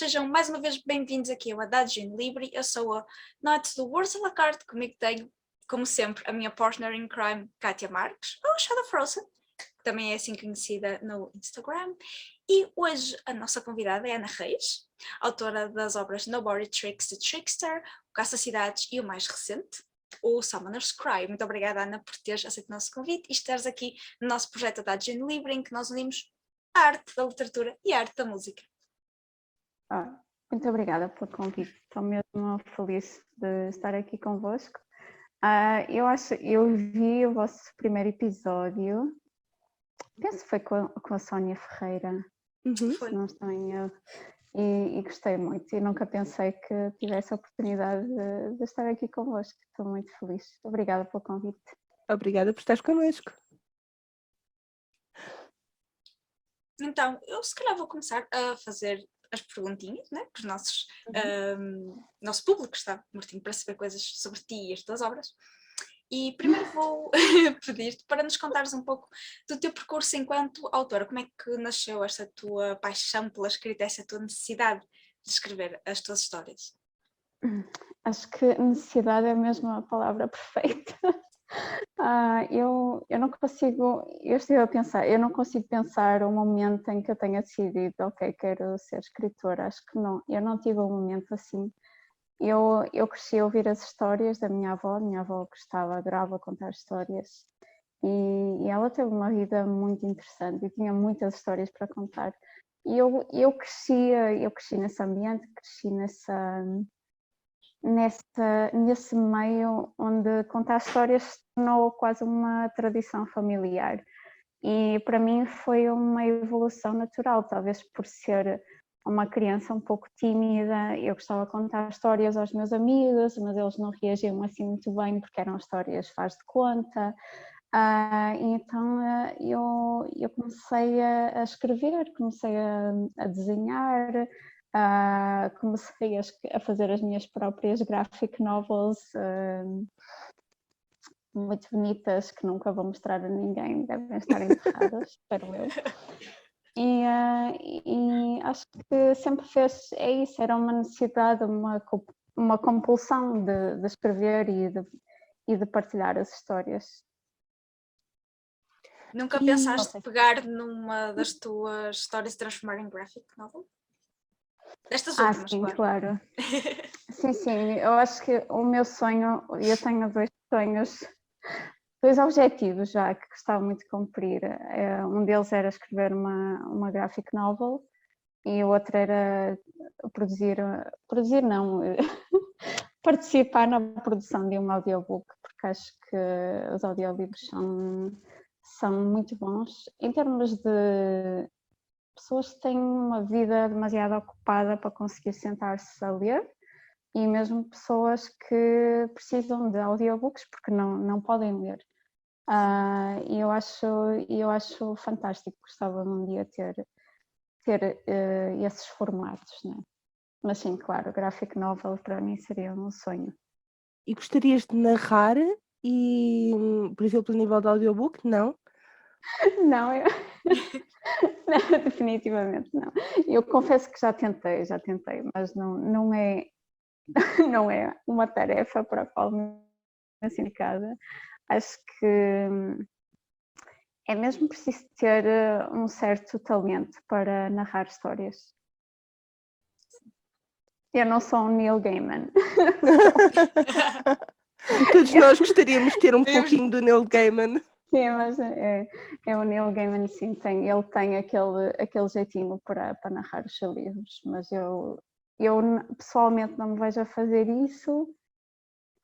sejam mais uma vez bem-vindos aqui ao Adagio in Libri. Eu sou a Not do Ursula Card, comigo tenho, como sempre, a minha partner in crime, Kátia Marques, ou Shadow Frozen, que também é assim conhecida no Instagram. E hoje a nossa convidada é Ana Reis, autora das obras Nobody Tricks the Trickster, o Caça-Cidades e o mais recente, o Summoner's Cry. Muito obrigada, Ana, por teres aceito o nosso convite e estares aqui no nosso projeto Adagio in Libri, em que nós unimos a arte da literatura e a arte da música. Muito obrigada pelo convite, estou mesmo feliz de estar aqui convosco. Eu vi o vosso primeiro episódio, penso que foi com a Sónia Ferreira, se não estou em erro, e gostei muito e nunca pensei que tivesse a oportunidade de estar aqui convosco, estou muito feliz. Obrigada pelo convite. Obrigada por estares connosco. Então, eu se calhar vou começar a fazer as perguntinhas, né, que o nosso público está mortinho para saber coisas sobre ti e as tuas obras. E primeiro vou pedir-te para nos contares um pouco do teu percurso enquanto autora. Como é que nasceu esta tua paixão pela escrita, essa tua necessidade de escrever as tuas histórias? Acho que necessidade é mesmo a palavra perfeita. Eu não consigo, eu estive a pensar, eu não consigo pensar um momento em que eu tenha decidido, ok, quero ser escritora, acho que não, eu não tive um momento assim. Eu cresci a ouvir as histórias da minha avó gostava, adorava contar histórias e ela teve uma vida muito interessante e tinha muitas histórias para contar. E eu cresci nesse ambiente, cresci nesse meio onde contar histórias se tornou quase uma tradição familiar. E para mim foi uma evolução natural, talvez por ser uma criança um pouco tímida. Eu gostava de contar histórias aos meus amigos, mas eles não reagiam assim muito bem porque eram histórias faz de conta. Então eu comecei a escrever, comecei a desenhar, comecei a fazer as minhas próprias graphic novels muito bonitas que nunca vou mostrar a ninguém, devem estar enterradas, espero eu. E acho que sempre fez, isso, era uma necessidade, uma compulsão de escrever e de partilhar as histórias. Nunca pensaste pegar numa das tuas histórias e transformar em graphic novel? Destas últimas, sim, claro. Sim, eu acho que o meu sonho, eu tenho dois objetivos já que gostava muito de cumprir. Um deles era escrever uma graphic novel e o outro era participar na produção de um audiobook, porque acho que os audiolivros são muito bons em termos de pessoas que têm uma vida demasiado ocupada para conseguir sentar-se a ler e mesmo pessoas que precisam de audiobooks porque não podem ler. E eu acho fantástico, gostava de um dia ter esses formatos, né? Mas sim, claro, graphic novel para mim seria um sonho. E gostarias de narrar e, por exemplo, a nível de audiobook, não? Não, não, definitivamente não. Eu confesso que já tentei, mas não é uma tarefa para a qual me sinto indicada. Acho que é mesmo preciso ter um certo talento para narrar histórias. Eu não sou um Neil Gaiman. Todos nós gostaríamos de ter um pouquinho do Neil Gaiman. Sim, mas o Neil Gaiman, sim, ele tem aquele jeitinho para narrar os seus livros, mas eu pessoalmente não me vejo a fazer isso.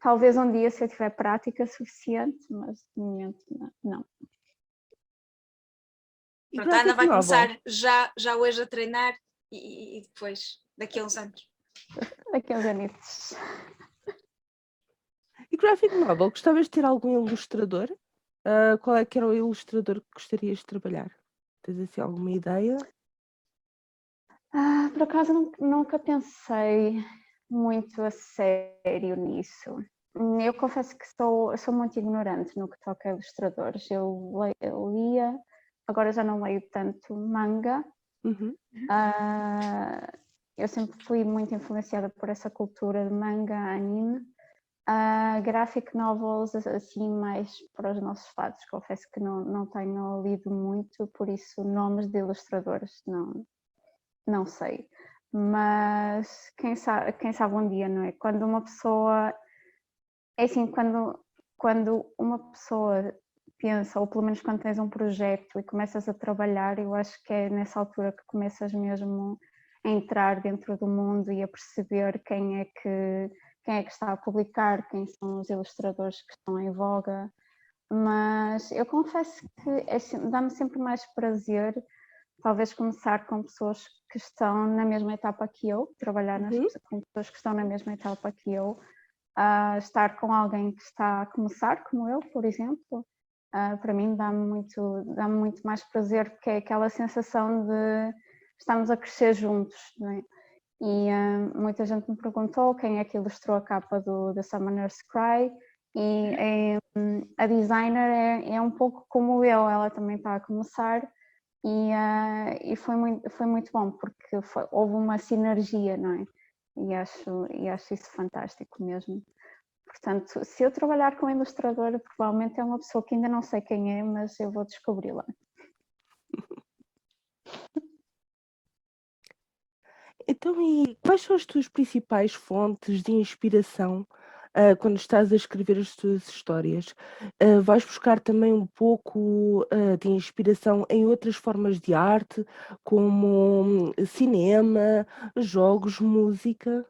Talvez um dia, se eu tiver prática suficiente, mas de momento não. Pronto, a Ana vai começar já hoje a treinar e depois, daqui a uns anos. Daqui a uns anos. E graphic novel, gostavas de ter algum ilustrador? Qual é que era o ilustrador que gostarias de trabalhar? Tens assim alguma ideia? Por acaso nunca pensei muito a sério nisso. Eu confesso que sou muito ignorante no que toca a ilustradores. Eu lia, agora já não leio tanto manga. Uhum. eu sempre fui muito influenciada por essa cultura de manga, anime, graphic novels, assim, mais para os nossos lados. Confesso que não tenho lido muito, por isso nomes de ilustradores não sei. Mas quem sabe um dia, não é? Quando uma pessoa... É assim, quando uma pessoa pensa, ou pelo menos quando tens um projeto e começas a trabalhar, eu acho que é nessa altura que começas mesmo a entrar dentro do mundo e a perceber quem é que está a publicar, quem são os ilustradores que estão em voga. Mas eu confesso que dá-me sempre mais prazer talvez começar com pessoas que estão na mesma etapa que eu, trabalhar com pessoas que estão na mesma etapa que eu, estar com alguém que está a começar, como eu, por exemplo, para mim dá-me muito mais prazer, porque é aquela sensação de estamos a crescer juntos, não é? E muita gente me perguntou quem é que ilustrou a capa do The Summoner's Cry, e a designer é um pouco como eu, ela também está a começar, e foi muito bom, porque houve uma sinergia, não é? E acho isso fantástico mesmo. Portanto, se eu trabalhar com ilustradora, provavelmente é uma pessoa que ainda não sei quem é, mas eu vou descobri-la. Então, e quais são as tuas principais fontes de inspiração quando estás a escrever as tuas histórias? Vais buscar também um pouco de inspiração em outras formas de arte, como cinema, jogos, música?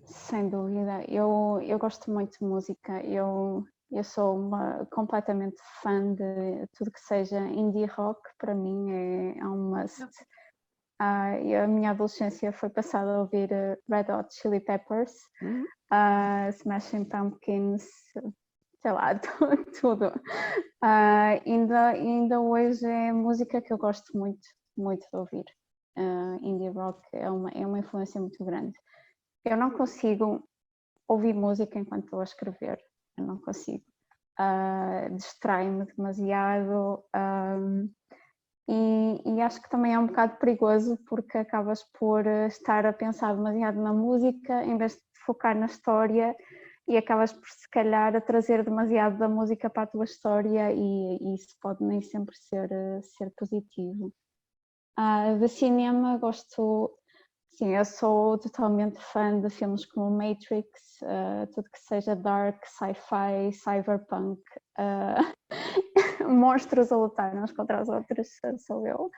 Sem dúvida, eu gosto muito de música, eu sou completamente fã de tudo que seja indie rock, para mim é um must. A minha adolescência foi passada a ouvir Red Hot Chili Peppers, Smashing Pumpkins, sei lá, tudo. Ainda hoje é música que eu gosto muito de ouvir. Indie rock é uma influência muito grande. Eu não consigo ouvir música enquanto estou a escrever, eu não consigo. Distrai-me demasiado e acho que também é um bocado perigoso, porque acabas por estar a pensar demasiado na música em vez de focar na história, e acabas por se calhar a trazer demasiado da música para a tua história, e isso pode nem sempre ser positivo. De cinema gosto... Sim, eu sou totalmente fã de filmes como Matrix, tudo que seja dark, sci-fi, cyberpunk, monstros a lutar uns contra os outros, sou eu.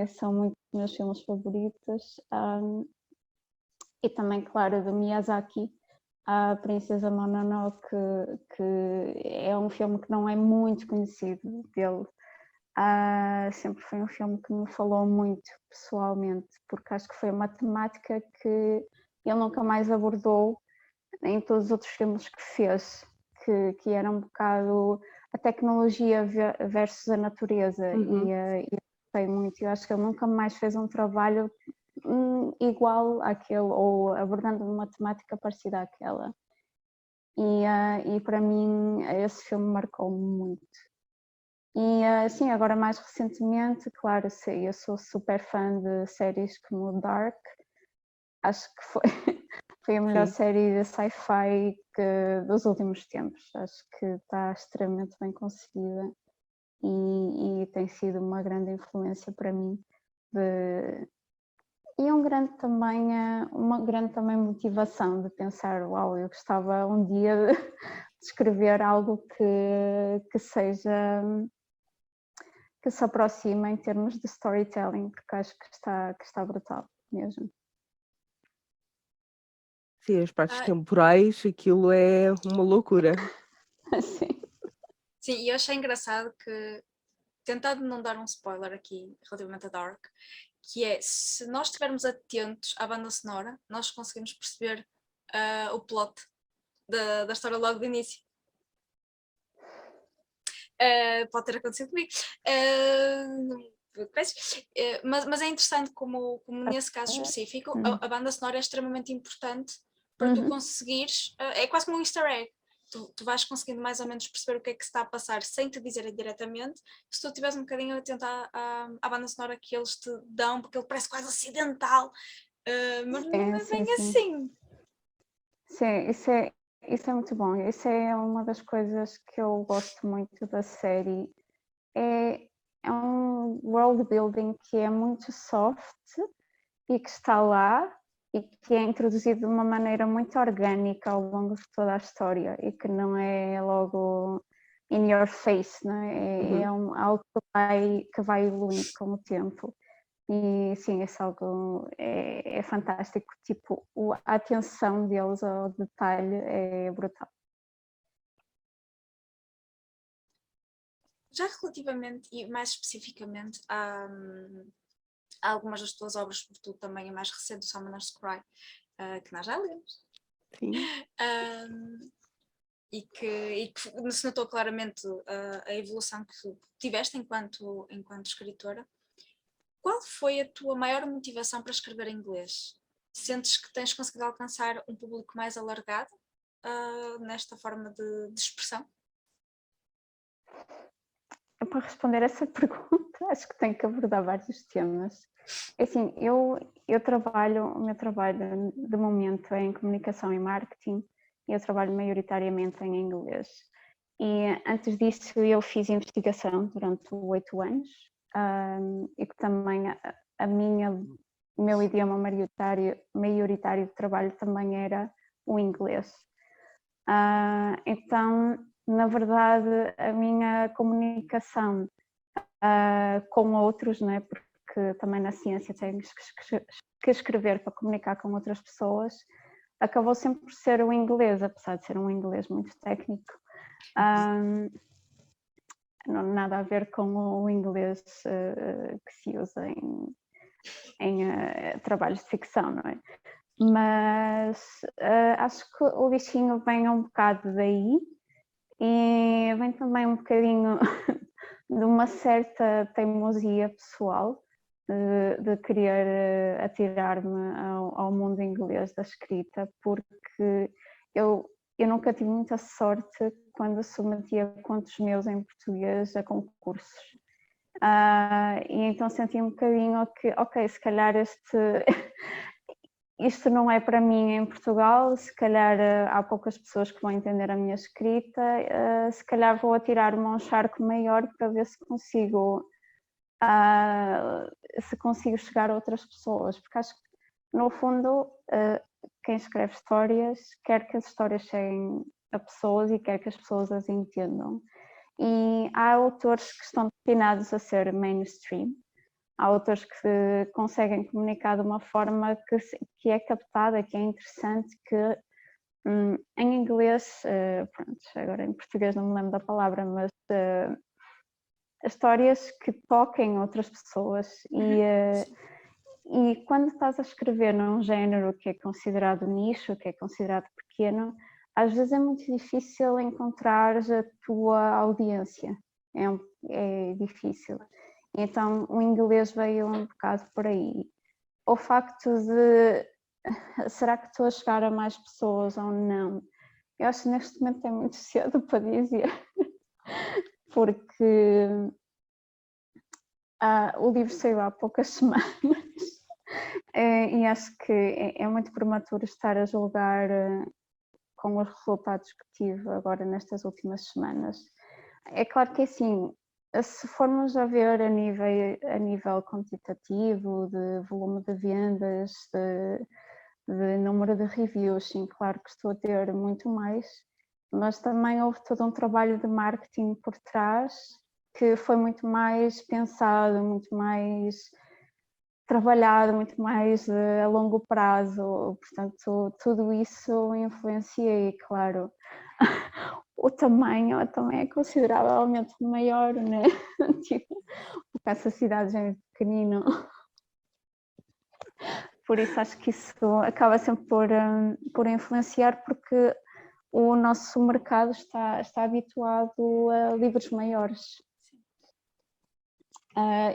São muito os meus filmes favoritos. E também, claro, do Miyazaki, a Princesa Mononoke, que é um filme que não é muito conhecido dele. Sempre foi um filme que me falou muito pessoalmente, porque acho que foi uma temática que ele nunca mais abordou em todos os outros filmes que fez, que era um bocado a tecnologia versus a natureza, e eu gostei muito. Eu acho que ele nunca mais fez um trabalho igual àquele, ou abordando uma temática parecida àquela, e para mim esse filme marcou-me muito. E sim, agora mais recentemente, claro, sim, eu sou super fã de séries como Dark. Acho que foi a melhor série de sci-fi dos últimos tempos. Acho que está extremamente bem conseguida, e tem sido uma grande influência para mim. E uma grande também motivação de pensar, uau, eu gostava um dia de escrever algo que seja... que se aproxima em termos de storytelling, porque acho que está brutal mesmo. Sim, as partes temporais, aquilo é uma loucura. Sim. Sim, e eu achei engraçado que, tentando não dar um spoiler aqui relativamente a Dark, que é, se nós estivermos atentos à banda sonora, nós conseguimos perceber o plot da história logo do início. Pode ter acontecido comigo. Mas é interessante como nesse caso específico a banda sonora é extremamente importante para tu conseguires, é quase como um easter egg, tu vais conseguindo mais ou menos perceber o que é que se está a passar sem te dizerem diretamente, se tu estiveres um bocadinho atento à banda sonora que eles te dão, porque ele parece quase acidental, mas não é sim, bem sim. assim. Sim, isso é muito bom. Isso é uma das coisas que eu gosto muito da série. É um world building que é muito soft e que está lá e que é introduzido de uma maneira muito orgânica ao longo de toda a história e que não é logo in your face, não é? É algo que vai evoluindo com o tempo. E sim, esse algo é fantástico, tipo, a atenção deles ao detalhe é brutal. Já relativamente e mais especificamente a algumas das tuas obras, porque tu também é mais recente, o Summoner's Cry, que nós já lemos. Sim. E que se notou claramente a evolução que tu tiveste enquanto escritora. Qual foi a tua maior motivação para escrever em inglês? Sentes que tens conseguido alcançar um público mais alargado nesta forma de expressão? Para responder essa pergunta, acho que tenho que abordar vários temas. Assim, o meu trabalho de momento é em comunicação e marketing, e eu trabalho maioritariamente em inglês. E antes disso eu fiz investigação durante 8 anos, e que também o meu idioma maioritário de trabalho também era o inglês. Então, na verdade, a minha comunicação com outros, né, porque também na ciência temos que escrever para comunicar com outras pessoas, acabou sempre por ser o inglês, apesar de ser um inglês muito técnico. Não nada a ver com o inglês que se usa em trabalhos de ficção, não é? Mas acho que o bichinho vem um bocado daí e vem também um bocadinho de uma certa teimosia pessoal de querer atirar-me ao mundo inglês da escrita, porque eu nunca tive muita sorte quando submetia contos meus em português a concursos. E então senti um bocadinho que, ok, se calhar isto não é para mim em Portugal, se calhar há poucas pessoas que vão entender a minha escrita, se calhar vou atirar-me a um charco maior para ver se consigo chegar a outras pessoas, porque acho que no fundo quem escreve histórias quer que as histórias cheguem a pessoas e quer que as pessoas as entendam. E há autores que estão destinados a ser mainstream, há autores que conseguem comunicar de uma forma que é captada, que é interessante, que em inglês, pronto, agora em português não me lembro da palavra, mas histórias que toquem outras pessoas e quando estás a escrever num género que é considerado nicho, que é considerado pequeno, às vezes é muito difícil encontrar a tua audiência, é difícil. Então o inglês veio um bocado por aí. O facto de será que estou a chegar a mais pessoas ou não? Eu acho que neste momento é muito cedo para dizer, porque o livro saiu há poucas semanas e acho que é muito prematuro estar a julgar com os resultados que tive agora nestas últimas semanas. É claro que assim, se formos a ver a nível quantitativo, de volume de vendas, de número de reviews, sim, claro que estou a ter muito mais, mas também houve todo um trabalho de marketing por trás que foi muito mais pensado, muito mais trabalhado, muito mais a longo prazo, portanto tudo isso influencia e claro, o tamanho também é consideravelmente maior, né? Tipo, porque essa cidade já é pequenino, por isso acho que isso acaba sempre por influenciar, porque o nosso mercado está habituado a livros maiores.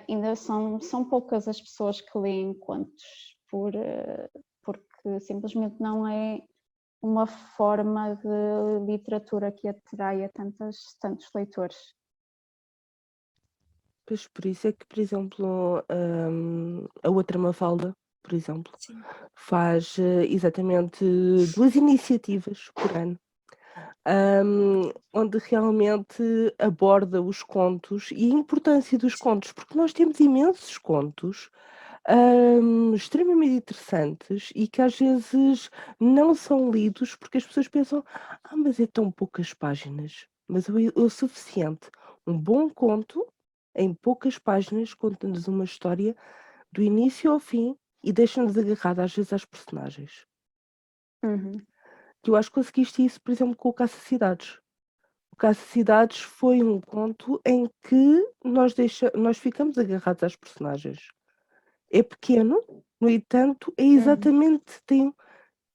Ainda são poucas as pessoas que leem contos, porque simplesmente não é uma forma de literatura que atrai a tantos leitores. Pois por isso é que, por exemplo, a outra Mafalda, por exemplo, Sim. faz exatamente 2 iniciativas por ano, onde realmente aborda os contos e a importância dos contos, porque nós temos imensos contos extremamente interessantes e que às vezes não são lidos porque as pessoas pensam, mas é tão poucas páginas. Mas o suficiente. Um bom conto, em poucas páginas, conta-nos uma história do início ao fim e deixa-nos agarrada às vezes às personagens. Uhum. Que eu acho que conseguiste isso, por exemplo, com o Caça-Cidades. O Caça-Cidades foi um conto em que nós ficamos agarrados às personagens. É pequeno, no entanto, é exatamente, tem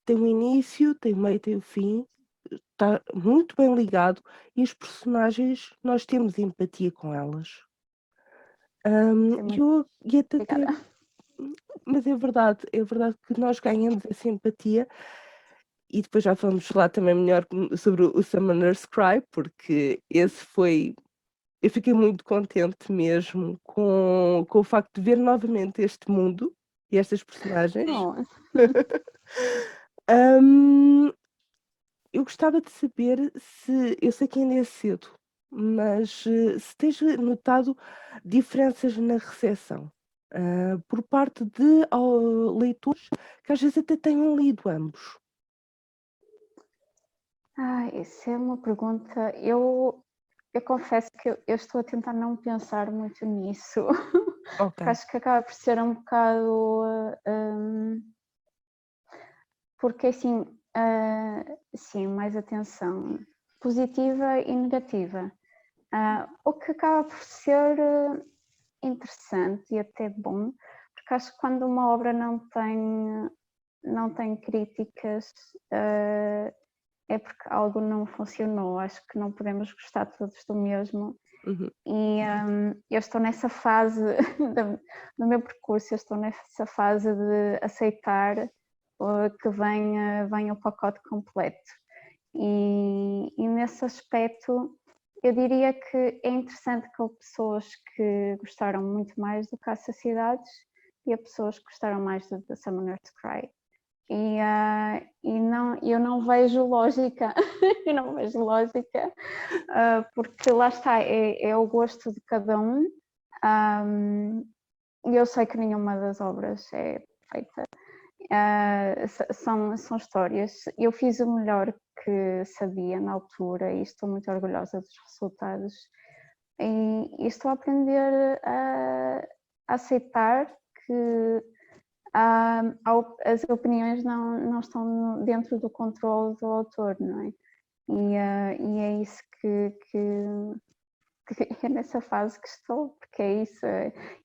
um início, tem um meio, tem o fim, está muito bem ligado e as personagens, nós temos empatia com elas. Sim, muito E até, obrigada. mas é verdade que nós ganhamos essa empatia e depois já vamos falar também melhor sobre o Summoner's Cry, porque esse foi. Eu fiquei muito contente mesmo com o facto de ver novamente este mundo e estas personagens. Oh, Hum, eu gostava de saber se, eu sei que ainda é cedo, mas se tens notado diferenças na recepção, por parte de leitores que às vezes até tenham lido ambos. isso é uma pergunta. Eu confesso que eu estou a tentar não pensar muito nisso, Ok. porque acho que acaba por ser um bocado. Porque assim, sim, mais atenção positiva e negativa. O que acaba por ser interessante e até bom, porque acho que quando uma obra não tem críticas, é porque algo não funcionou. Acho que não podemos gostar todos do mesmo. Uhum. E eu estou nessa fase do meu percurso, eu estou nessa fase de aceitar que venha o pacote completo. E nesse aspecto, eu diria que é interessante que houve pessoas que gostaram muito mais do Caça-Cidades e há pessoas que gostaram mais do The Summoner's Cry. Eu não vejo lógica, eu não vejo lógica, porque lá está, é o gosto de cada um, e eu sei que nenhuma das obras é perfeita. São histórias. Eu fiz o melhor que sabia na altura e estou muito orgulhosa dos resultados. E estou a aprender a aceitar que as opiniões não estão dentro do controle do autor, não é? E é isso que é nessa fase que estou, porque é isso.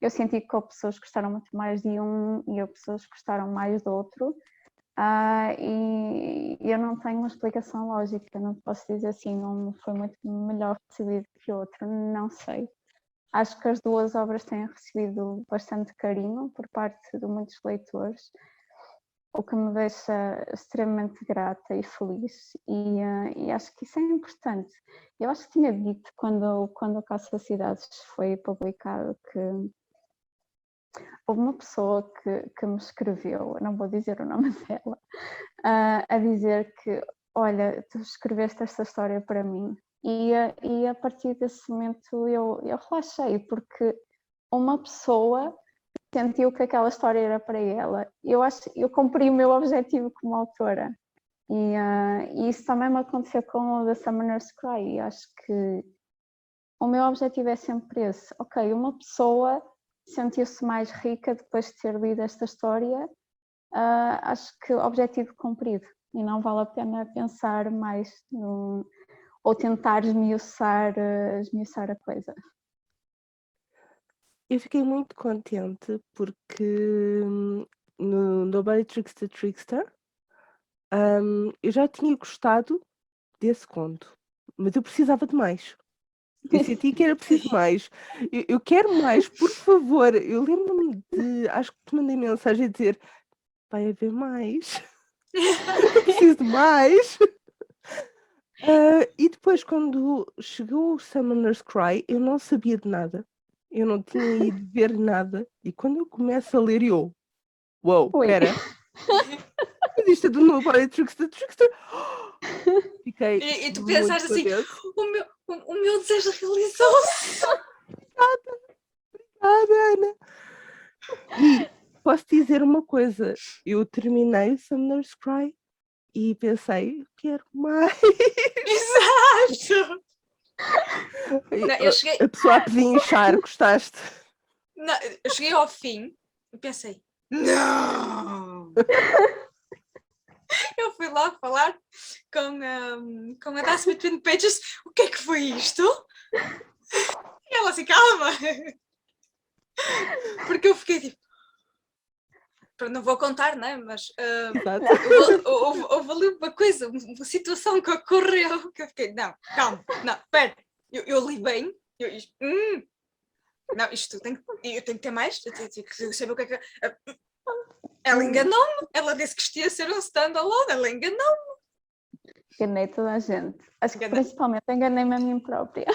Eu senti que houve pessoas que gostaram muito mais de um e houve pessoas que gostaram mais do outro. E eu não tenho uma explicação lógica, não posso dizer assim, não foi muito melhor recebido que o outro, não sei. Acho que as duas obras têm recebido bastante carinho por parte de muitos leitores, o que me deixa extremamente grata e feliz, e acho que isso é importante. Eu acho que tinha dito quando o Caça-Cidades foi publicado que houve uma pessoa que me escreveu, não vou dizer o nome dela, a dizer que, olha, tu escreveste esta história para mim. E a partir desse momento eu relaxei, porque uma pessoa sentiu que aquela história era para ela. Eu cumpri o meu objetivo como autora. E isso também me aconteceu com o The Summoner's Cry. E acho que o meu objetivo é sempre esse. Ok, uma pessoa sentiu-se mais rica depois de ter lido esta história. Acho que objetivo cumprido. E não vale a pena pensar mais ou tentar esmiuçar a coisa. Eu fiquei muito contente porque no Nobody Tricks the Trickster eu já tinha gostado desse conto, mas eu precisava de mais. Eu senti que era preciso mais. Eu quero mais, por favor. Eu lembro-me acho que te mandei mensagem a dizer, vai haver mais. Eu preciso de mais. E depois, quando chegou o Summoner's Cry, eu não sabia de nada. Eu não tinha ido ver nada. E quando eu começo a ler, uau, Ui. espera. Mas isto é do Nobody Trickster. Fiquei E tu muito pensaste assim, contente. o meu desejo realizou-se. Ana. E posso dizer uma coisa. Eu terminei o Summoner's Cry e pensei, quero mais. Exato! Não, eu cheguei, A pessoa a pedinchar, gostaste? não, eu cheguei ao fim e pensei, não! Eu fui logo falar com a That's Between Pages, o que é que foi isto? E ela assim, calma! Porque eu fiquei tipo, não vou contar, né? Mas Exato. houve ali uma coisa, uma situação que ocorreu que eu fiquei, não, calma, não, espera, eu li bem, não, isto eu tenho que ter mais, eu tenho que saber o que é que. Ela enganou-me, ela disse que isto ia ser um standalone, ela enganou-me. Enganei toda a gente. Acho que Enganei. principalmente enganei-me a mim própria.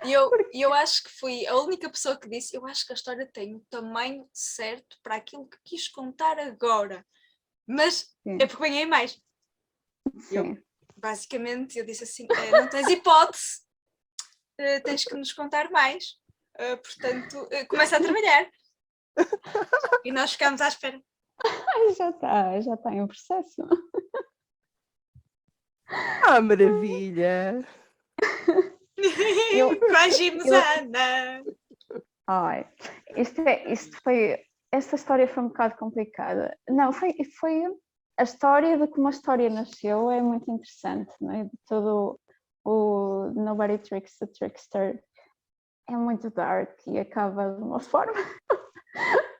E eu acho que fui a única pessoa que disse, eu acho que a história tem o tamanho certo para aquilo que quis contar agora. Mas Sim. é porque ganhei mais. Sim. Basicamente, eu disse assim, não tens hipótese, tens que nos contar mais. Portanto, começa a trabalhar. E nós ficámos à espera. Ai, já está em processo. Ah, maravilha! Coagimos a Ana. Ai, esta história foi um bocado complicada. Não, foi a história de como a história nasceu é muito interessante, não é? De todo o Nobody Tricks the Trickster é muito dark e acaba de uma forma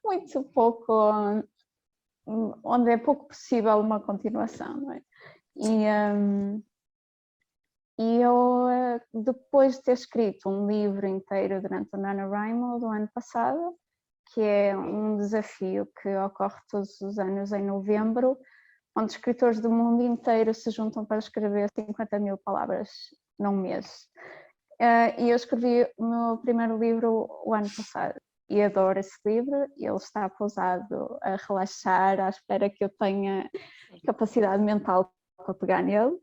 muito pouco, onde é pouco possível uma continuação, não é? E eu, depois de ter escrito um livro inteiro durante o NaNoWriMo do ano passado, que é um desafio que ocorre todos os anos em novembro, onde escritores do mundo inteiro se juntam para escrever 50 mil palavras num mês. E eu escrevi o meu primeiro livro o ano passado e adoro esse livro. Ele está pousado a relaxar, à espera que eu tenha capacidade mental para pegar nele.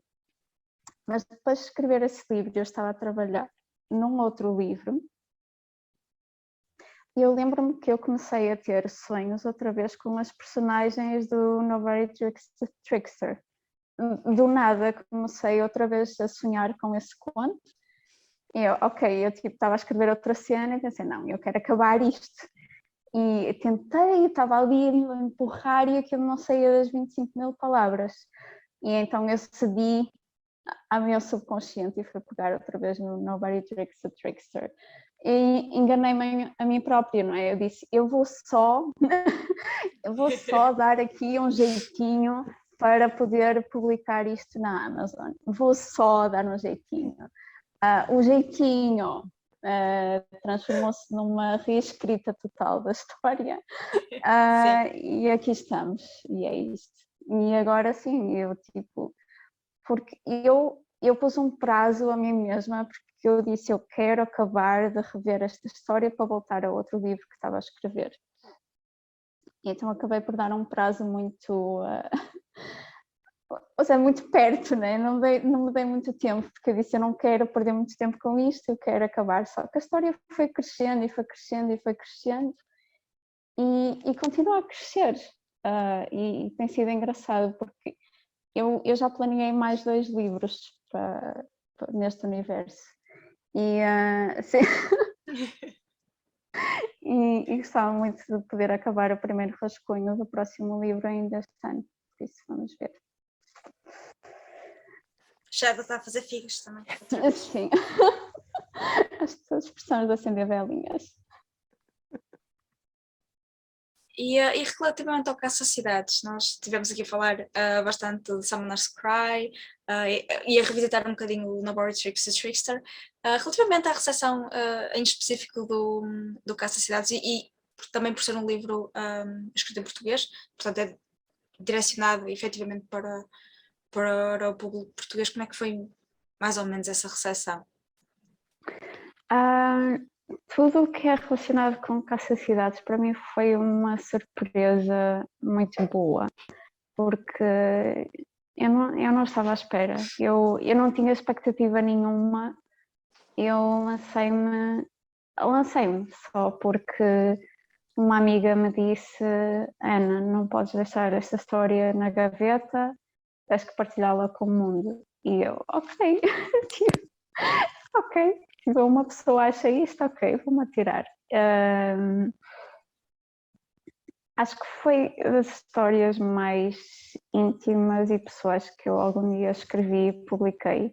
Mas depois de escrever esse livro, eu estava a trabalhar num outro livro e eu lembro-me que eu comecei a ter sonhos outra vez com as personagens do Nobody Tricks the Trickster. Do nada comecei outra vez a sonhar com esse conto. E eu estava a escrever outra cena e pensei, não, eu quero acabar isto. E tentei, estava ali a empurrar e aquilo não saía das 25 mil palavras. E então eu cedi ao meu subconsciente e fui pegar outra vez no Nobody Tricks the Trickster. E enganei-me a mim própria, não é? Eu disse, eu vou só dar aqui um jeitinho para poder publicar isto na Amazon. Vou só dar um jeitinho. O jeitinho transformou-se numa reescrita total da história. E aqui estamos, e é isto. E agora sim, porque eu pus um prazo a mim mesma, porque eu disse, eu quero acabar de rever esta história para voltar a outro livro que estava a escrever. E então acabei por dar um prazo muito... ou seja, muito perto, né? Não me dei muito tempo, porque eu disse, eu não quero perder muito tempo com isto, eu quero acabar. Só que a história foi crescendo e foi crescendo e foi crescendo e continua a crescer. E tem sido engraçado, porque eu já planeei mais 2 livros neste universo. E gostava muito de poder acabar o primeiro rascunho do próximo livro ainda este ano. Por isso, vamos ver. Já está a fazer figas também. Sim. As expressões de acender velinhas. E relativamente ao Caça-Cidades, nós estivemos aqui a falar bastante de Summoner's Cry e a revisitar um bocadinho o Nobody Tricks the Trickster. Relativamente à recepção em específico do Caça-Cidades, e também por ser um livro escrito em português, portanto é direcionado efetivamente para o público português. Como é que foi mais ou menos essa recepção? Tudo o que é relacionado com caça-cidades para mim foi uma surpresa muito boa, porque eu não estava à espera, eu não tinha expectativa nenhuma, eu lancei-me só porque uma amiga me disse: Ana, não podes deixar esta história na gaveta, tens que partilhá-la com o mundo. E eu, ok, ok, uma pessoa acha isto, ok, vou-me atirar. Acho que foi das histórias mais íntimas e pessoais que eu algum dia escrevi e publiquei.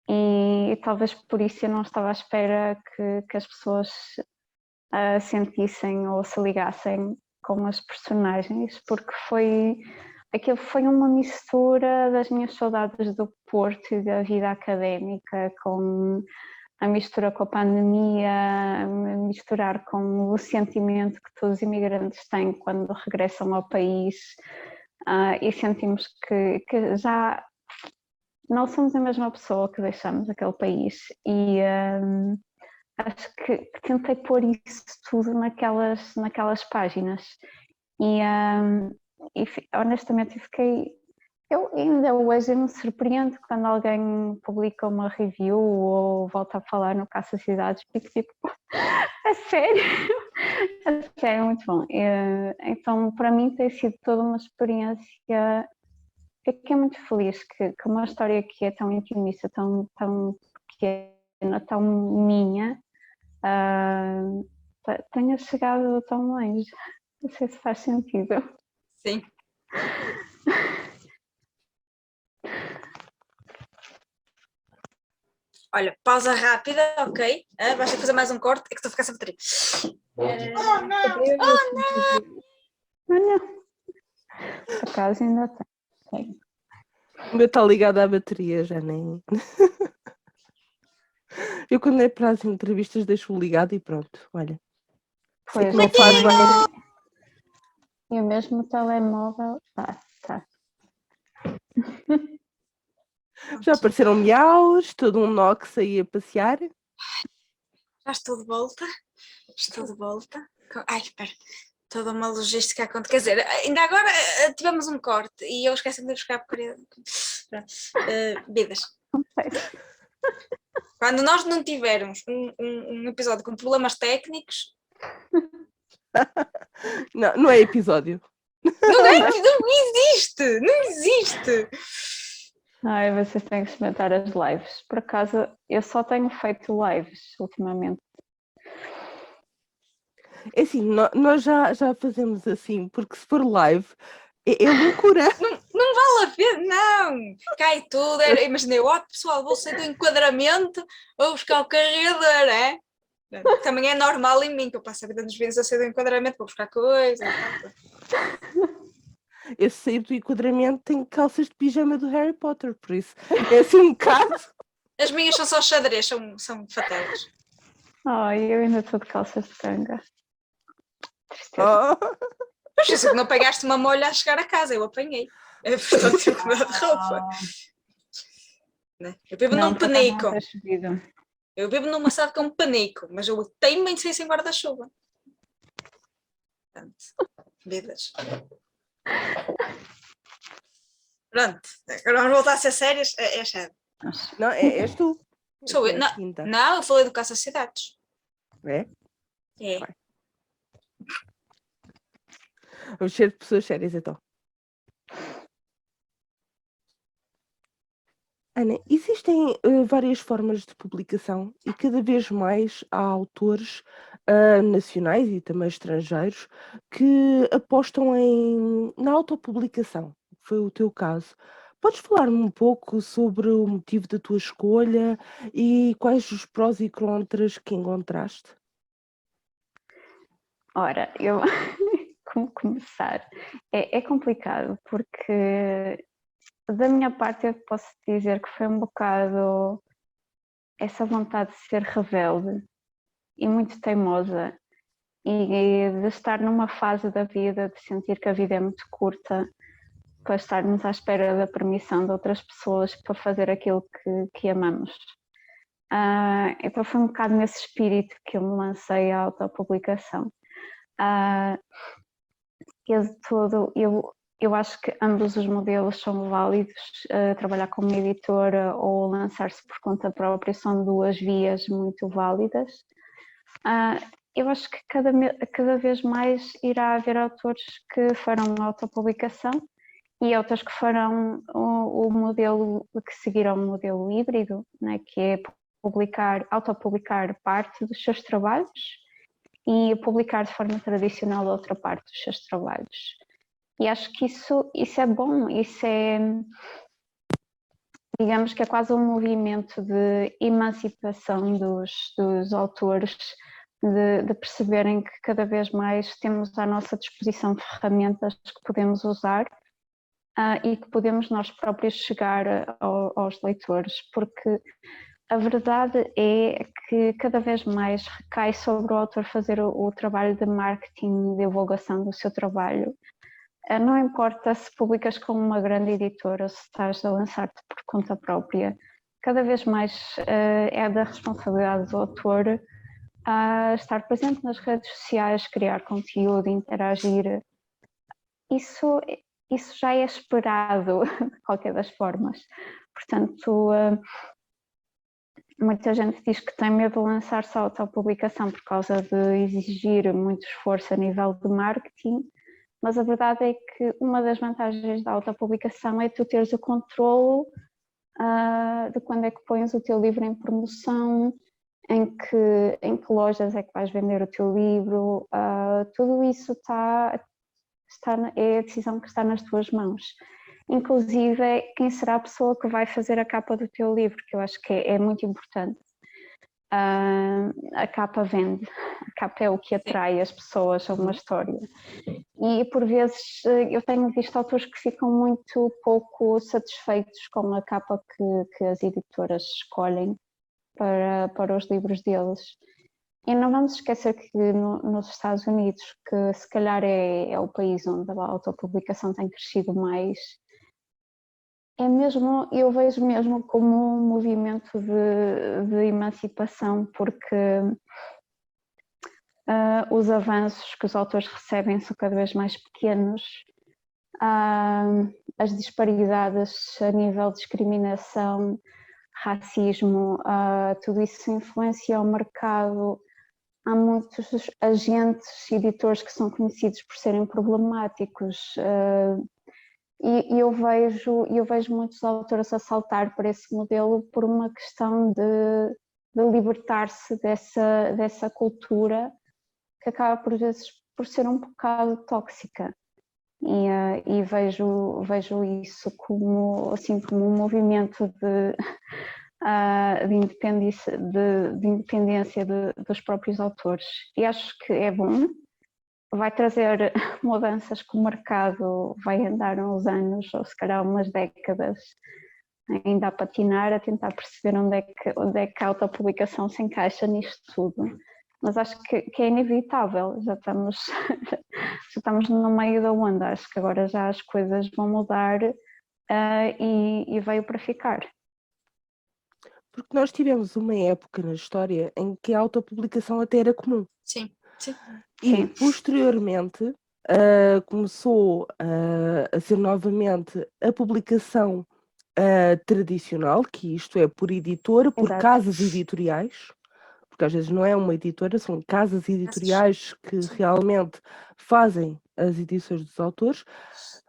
E talvez por isso eu não estava à espera que as pessoas sentissem ou se ligassem com as personagens, porque aquilo foi uma mistura das minhas saudades do Porto e da vida académica, com a mistura com a pandemia, a misturar com o sentimento que todos os imigrantes têm quando regressam ao país, e sentimos que já não somos a mesma pessoa que deixamos aquele país. E acho que tentei pôr isso tudo naquelas páginas. E honestamente eu ainda hoje me surpreendo quando alguém publica uma review ou volta a falar no Caça-Cidades, fico tipo, a sério? A sério, muito bom. Então, para mim tem sido toda uma experiência. Fiquei muito feliz que uma história que é tão intimista, tão pequena, tão minha, tenha chegado tão longe. Não sei se faz sentido. Sim. Olha, pausa rápida, ok. Basta fazer mais um corte, é que estou a ficar sem bateria. Oh não! Oh não! Olha, por acaso ainda tem. O meu está ligado à bateria, já nem. Eu quando é para as entrevistas deixo-o ligado e pronto, olha. Pois, não faz bem. E o mesmo telemóvel. Tá. Já apareceram miaus, todo um Nox aí a passear. Já estou de volta. Estou de volta. Ai, espera. Toda uma logística a conta. Quer dizer, ainda agora tivemos um corte e eu esqueci-me de buscar a porcaria. Vidas. Quando nós não tivermos um episódio com problemas técnicos. Não é episódio. Não existe! Não existe! Ai, vocês têm que experimentar as lives. Por acaso, eu só tenho feito lives ultimamente. É assim, nós já fazemos assim, porque se for live, é loucura. Não vale a pena, não! Cai tudo. Imaginei, pessoal, vou sair do enquadramento, vou buscar o carregador, é? Também é normal em mim, que eu passo a vida nos vídeos a sair do enquadramento, vou buscar coisas. Esse sair do enquadramento tem calças de pijama do Harry Potter, por isso é assim um bocado. As minhas são só xadrez, são fatelas. Ai, eu ainda estou de calças de tanga. Oh. Mas eu sei que não pegaste uma molha a chegar a casa, eu apanhei. Portanto, tive que mudar de roupa. Eu bebo num penico. Eu bebo numa sala com um penico, mas eu teimo em sair sem guarda-chuva. Portanto, vidas. Pronto, agora vamos voltar a ser sérias. É sério. Não, és tu. Sou eu. Não, eu falei do Caça-Cidades. É? É. Vai. Vamos ser de pessoas sérias então. Ana, existem várias formas de publicação e cada vez mais há autores nacionais e também estrangeiros que apostam na autopublicação. Foi o teu caso. Podes falar-me um pouco sobre o motivo da tua escolha e quais os prós e contras que encontraste? Ora, como começar? É complicado porque da minha parte eu posso dizer que foi um bocado essa vontade de ser rebelde e muito teimosa e de estar numa fase da vida, de sentir que a vida é muito curta, para estarmos à espera da permissão de outras pessoas para fazer aquilo que amamos. Então foi um bocado nesse espírito que eu me lancei à autopublicação. Eu acho que ambos os modelos são válidos. Trabalhar como editora ou lançar-se por conta própria são duas vias muito válidas. Eu acho que cada vez mais irá haver autores que farão autopublicação e autores que farão o modelo, que seguirão o modelo híbrido, né, que é autopublicar parte dos seus trabalhos e publicar de forma tradicional outra parte dos seus trabalhos. E acho que isso é bom, digamos que é quase um movimento de emancipação dos autores, de perceberem que cada vez mais temos à nossa disposição ferramentas que podemos usar e que podemos nós próprios chegar aos leitores, porque a verdade é que cada vez mais recai sobre o autor fazer o trabalho de marketing e divulgação do seu trabalho. Não importa se publicas com uma grande editora ou se estás a lançar-te por conta própria, cada vez mais é da responsabilidade do autor estar presente nas redes sociais, criar conteúdo, interagir. Isso já é esperado de qualquer das formas. Portanto, muita gente diz que tem medo de lançar-se à autopublicação por causa de exigir muito esforço a nível de marketing, mas a verdade é que uma das vantagens da autopublicação é tu teres o controlo de quando é que pões o teu livro em promoção, em que lojas é que vais vender o teu livro, tudo isso é a decisão que está nas tuas mãos. Inclusive, quem será a pessoa que vai fazer a capa do teu livro, que eu acho que é muito importante. A capa vende, a capa é o que atrai as pessoas a uma história. E por vezes eu tenho visto autores que ficam muito pouco satisfeitos com a capa que as editoras escolhem para os livros deles. E não vamos esquecer que nos Estados Unidos, que se calhar é o país onde a autopublicação tem crescido mais, eu vejo mesmo como um movimento de emancipação, porque os avanços que os autores recebem são cada vez mais pequenos, as disparidades a nível de discriminação, racismo, tudo isso influencia o mercado. Há muitos agentes, editores que são conhecidos por serem problemáticos, e eu vejo muitos autores a saltar para esse modelo por uma questão de libertar-se dessa cultura que acaba por vezes por ser um bocado tóxica. E vejo isso como um movimento de independência dos próprios autores. E acho que é bom, vai trazer mudanças que o mercado vai andar uns anos, ou se calhar umas décadas, ainda a patinar, a tentar perceber onde é que a autopublicação se encaixa nisto tudo. Mas acho que é inevitável, já estamos no meio da onda, acho que agora já as coisas vão mudar e veio para ficar. Porque nós tivemos uma época na história em que a autopublicação até era comum. Sim. E posteriormente começou a ser novamente a publicação tradicional, que isto é por editora, por Exato. casas editoriais, porque às vezes não é uma editora, são casas editoriais que realmente fazem as edições dos autores,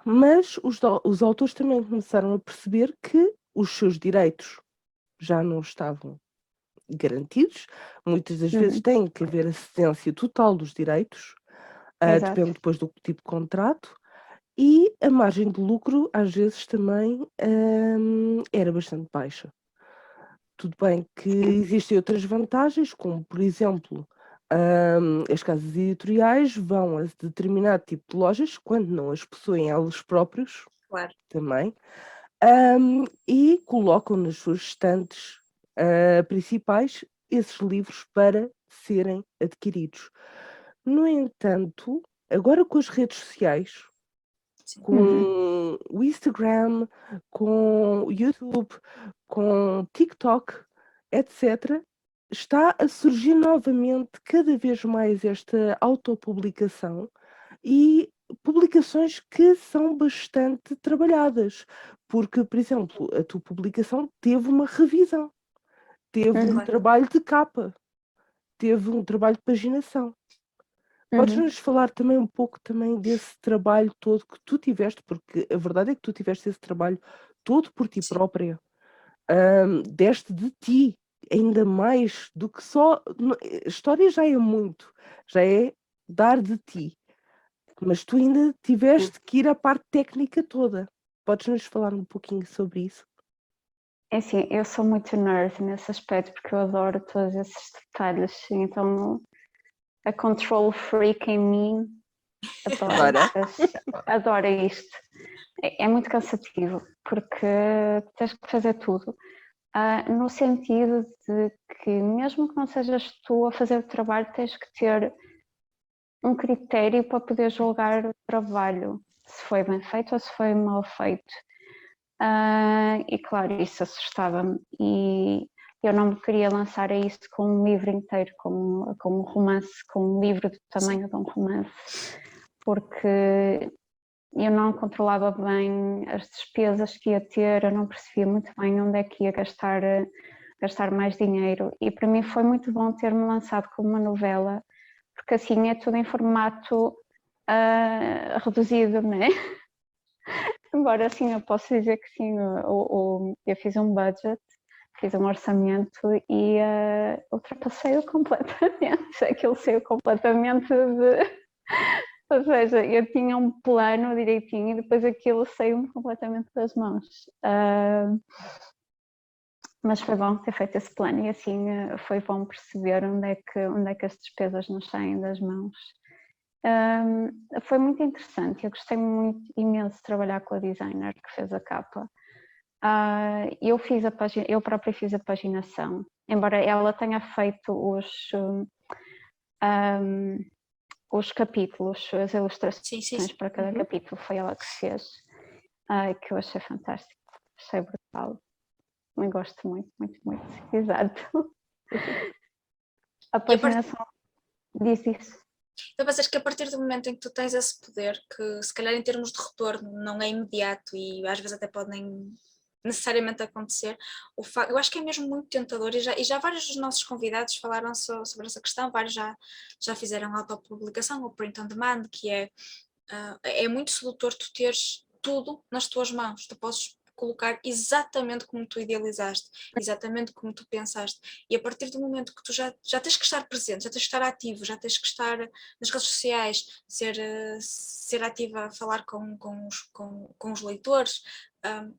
mas os autores também começaram a perceber que os seus direitos já não estavam garantidos, muitas das vezes tem que haver a cedência total dos direitos, depende depois do tipo de contrato, e a margem de lucro às vezes também era bastante baixa. Tudo bem que existem outras vantagens, como por exemplo as casas editoriais vão a determinado tipo de lojas, quando não as possuem elas próprios, Claro. também, e colocam nas suas estantes principais esses livros para serem adquiridos. No entanto, agora com as redes sociais, Sim. com o Instagram, com o YouTube, com o TikTok, etc., está a surgir novamente cada vez mais esta autopublicação e publicações que são bastante trabalhadas, porque, por exemplo, a tua publicação teve uma revisão, teve um Claro. trabalho de capa, teve um trabalho de paginação. Podes-nos falar também um pouco também desse trabalho todo que tu tiveste, porque a verdade é que tu tiveste esse trabalho todo por ti Sim. própria, deste de ti, ainda mais do que só. A história já é muito, já é dar de ti, mas tu ainda tiveste que ir à parte técnica toda. Podes-nos falar um pouquinho sobre isso? É assim, eu sou muito nerd nesse aspecto porque eu adoro todos esses detalhes, então a control freak em mim Agora? adora isto. É muito cansativo porque tens que fazer tudo, no sentido de que mesmo que não sejas tu a fazer o trabalho, tens que ter um critério para poder julgar o trabalho, se foi bem feito ou se foi mal feito. E claro, isso assustava-me e eu não me queria lançar a isso com um livro inteiro, com um romance, com um livro do tamanho de um romance, porque eu não controlava bem as despesas que ia ter, eu não percebia muito bem onde é que ia gastar mais dinheiro e para mim foi muito bom ter-me lançado com uma novela, porque assim é tudo em formato reduzido, não é? Embora assim eu posso dizer que sim, eu fiz um budget, fiz um orçamento e ultrapassei-o completamente. Aquilo saiu completamente de. Ou seja, eu tinha um plano direitinho e depois aquilo saiu-me completamente das mãos. Mas foi bom ter feito esse plano e assim foi bom perceber onde é que as despesas nos saem das mãos. Foi muito interessante, eu gostei muito, imenso de trabalhar com a designer que fez a capa. Eu própria fiz a paginação, embora ela tenha feito os capítulos, as Sim, sim, ilustrações sim. para cada capítulo, foi ela que fez, que eu achei fantástico, achei brutal. Eu gosto muito, muito, muito, exato. A E a partir paginação diz isso. Eu penso que a partir do momento em que tu tens esse poder, que se calhar em termos de retorno não é imediato e às vezes até podem necessariamente acontecer, eu acho que é mesmo muito tentador e já vários dos nossos convidados falaram sobre essa questão, vários já fizeram autopublicação ou print on demand, que é muito sedutor tu teres tudo nas tuas mãos, tu podes colocar exatamente como tu idealizaste, exatamente como tu pensaste, e a partir do momento que tu já tens que estar presente, já tens que estar ativo, já tens que estar nas redes sociais, ser ativa a falar com os leitores,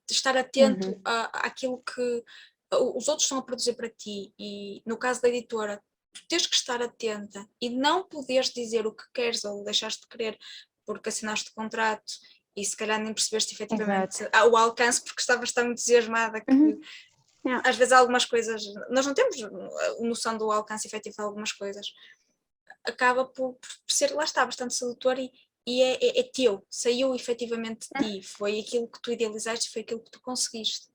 estar atento àquilo que os outros estão a produzir para ti, e no caso da editora, tu tens que estar atenta e não poderes dizer o que queres ou deixaste de querer porque assinaste o contrato e se calhar nem percebeste efetivamente o alcance porque estavas tão entusiasmada que Yeah. às vezes algumas coisas, nós não temos noção do alcance efetivo de algumas coisas, acaba por ser, lá está, bastante sedutor e é teu, saiu efetivamente de ti, foi aquilo que tu idealizaste, foi aquilo que tu conseguiste.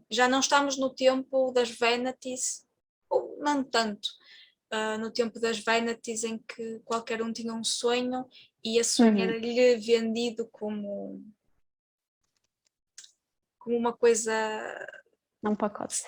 Já não estamos no tempo das vanities, ou não tanto, no tempo das vanities em que qualquer um tinha um sonho e esse sonho era-lhe vendido como uma coisa. Num pacote.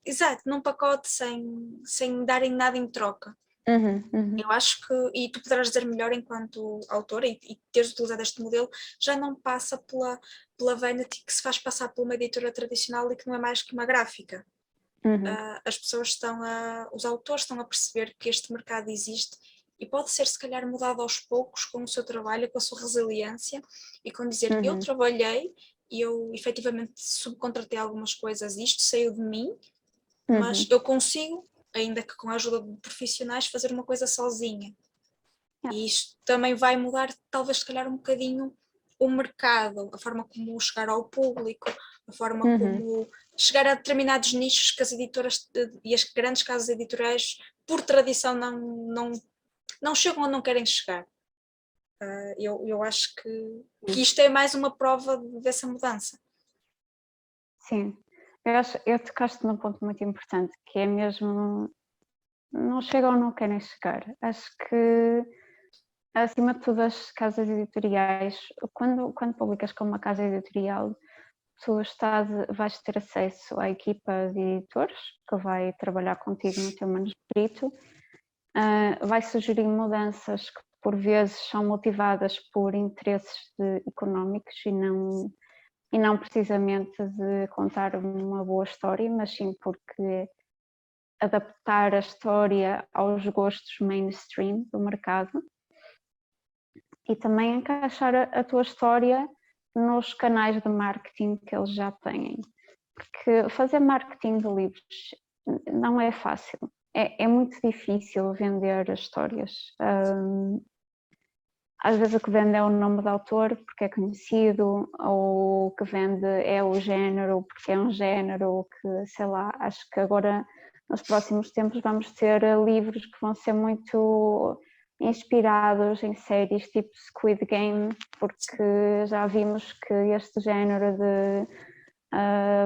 Exato, num pacote sem darem nada em troca. Eu acho que, e tu poderás dizer melhor enquanto autora e teres utilizado este modelo, já não passa pela vanity que se faz passar por uma editora tradicional e que não é mais que uma gráfica. As pessoas os autores estão a perceber que este mercado existe e pode ser se calhar mudado aos poucos com o seu trabalho, com a sua resiliência e com dizer eu trabalhei e eu efetivamente subcontratei algumas coisas, isto saiu de mim, mas eu consigo, ainda que com a ajuda de profissionais, fazer uma coisa sozinha. E isto também vai mudar, talvez se calhar um bocadinho o mercado, a forma como chegar ao público, a forma como chegar a determinados nichos que as editoras e as grandes casas editoriais, por tradição, não não chegam onde não querem chegar. Eu acho que isto é mais uma prova dessa mudança. Sim, eu tocaste num ponto muito importante, que é mesmo não chegam ou não querem chegar. Acho que, acima de tudo, as casas editoriais, quando publicas com uma casa editorial, tu vais ter acesso à equipa de editores que vai trabalhar contigo no teu manuscrito, vai sugerir mudanças que por vezes são motivadas por interesses económicos e não precisamente de contar uma boa história, mas sim porque adaptar a história aos gostos mainstream do mercado e também encaixar a tua história nos canais de marketing que eles já têm. Porque fazer marketing de livros não é fácil, é muito difícil vender as histórias. Às vezes o que vende é o nome do autor porque é conhecido, ou o que vende é o género porque é um género que, sei lá, acho que agora nos próximos tempos vamos ter livros que vão ser muito inspirados em séries tipo Squid Game, porque já vimos que este género de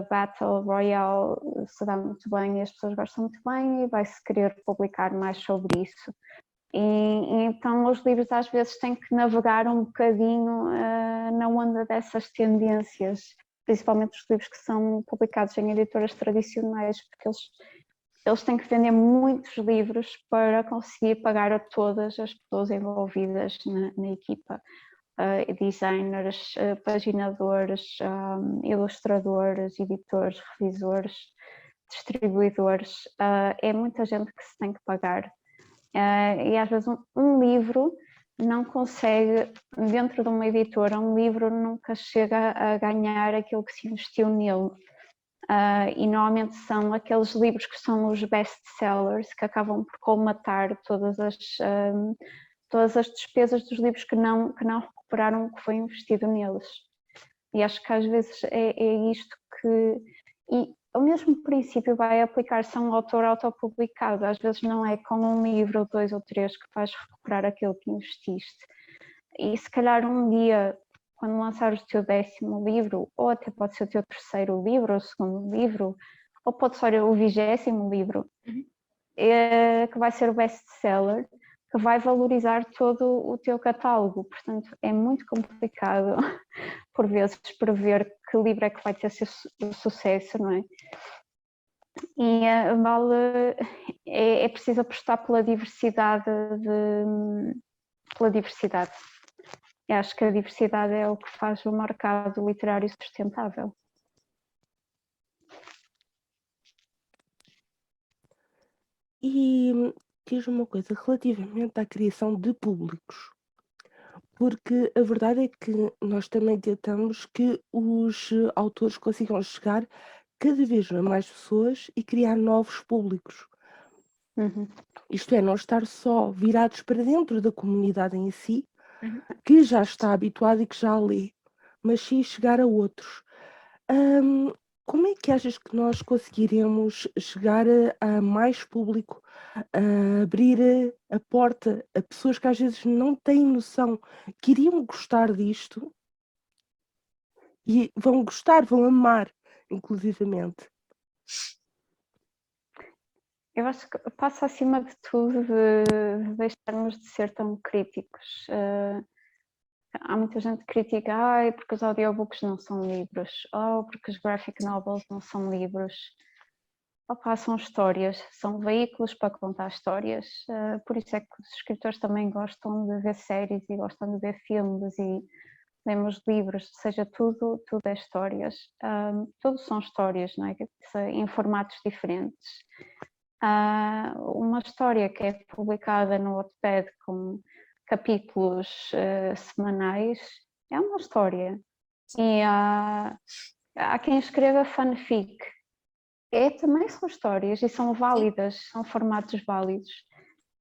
Battle Royale se dá muito bem e as pessoas gostam muito bem e vai-se querer publicar mais sobre isso. E então os livros às vezes têm que navegar um bocadinho na onda dessas tendências, principalmente os livros que são publicados em editoras tradicionais, porque eles têm que vender muitos livros para conseguir pagar a todas as pessoas envolvidas na equipa, designers, paginadores, ilustradores, editores, revisores, distribuidores, é muita gente que se tem que pagar. E às vezes um livro não consegue, dentro de uma editora, um livro nunca chega a ganhar aquilo que se investiu nele. E normalmente são aqueles livros que são os best-sellers, que acabam por colmatar todas as despesas dos livros que não recuperaram o que foi investido neles. E acho que às vezes é isto que... E o mesmo princípio vai aplicar-se a um autor autopublicado. Às vezes não é com um livro, ou 2 ou 3 que vais recuperar aquilo que investiste. E se calhar um dia, quando lançares o teu 10º livro, ou até pode ser o teu 3º livro, ou 2º livro, ou pode ser o 20º livro, que vai ser o best-seller, que vai valorizar todo o teu catálogo. Portanto, é muito complicado, por vezes, prever que livro é que vai ter sucesso, não é? E é preciso apostar pela diversidade. Eu acho que a diversidade é o que faz o mercado literário sustentável. E diz-me uma coisa relativamente à criação de públicos, porque a verdade é que nós também tentamos que os autores consigam chegar cada vez a mais pessoas e criar novos públicos. Isto é, não estar só virados para dentro da comunidade em si, que já está habituado e que já lê, mas sim chegar a outros. Como é que achas que nós conseguiremos chegar a mais público, a abrir a porta a pessoas que às vezes não têm noção, que iriam gostar disto e vão gostar, vão amar, inclusivamente? Eu acho que passa acima de tudo de deixarmos de ser tão críticos. Há muita gente que critica, porque os audiobooks não são livros, ou porque os graphic novels não são livros. Opa, são histórias, são veículos para contar histórias, por isso é que os escritores também gostam de ver séries e gostam de ver filmes e lemos livros, seja tudo é histórias, tudo são histórias, não é? Em formatos diferentes. Uma história que é publicada no Wattpad com capítulos semanais é uma história, e há quem escreva fanfic. Também são histórias e são válidas, são formatos válidos.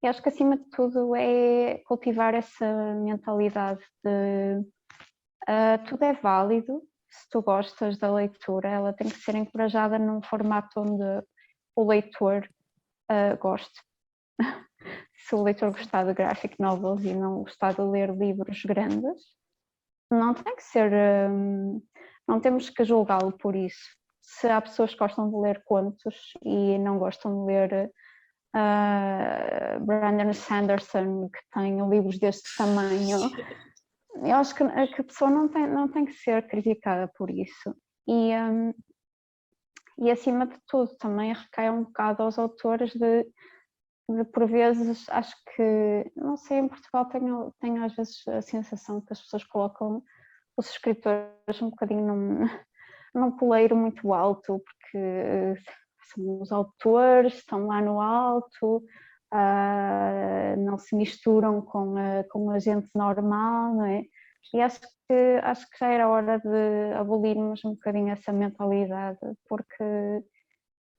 E acho que acima de tudo é cultivar essa mentalidade de tudo é válido, se tu gostas da leitura, ela tem que ser encorajada num formato onde o leitor goste. se o leitor gostar de graphic novels e não gostar de ler livros grandes, não tem que ser, não temos que julgá-lo por isso. Se há pessoas que gostam de ler contos e não gostam de ler Brandon Sanderson, que tem livros deste tamanho, eu acho que a pessoa não tem que ser criticada por isso. E acima de tudo também recai um bocado aos autores de por vezes, acho que, não sei, em Portugal tenho às vezes a sensação que as pessoas colocam os escritores um bocadinho num poleiro muito alto, porque são os autores, estão lá no alto, não se misturam com a gente normal, não é? E acho que já era hora de abolirmos um bocadinho essa mentalidade, porque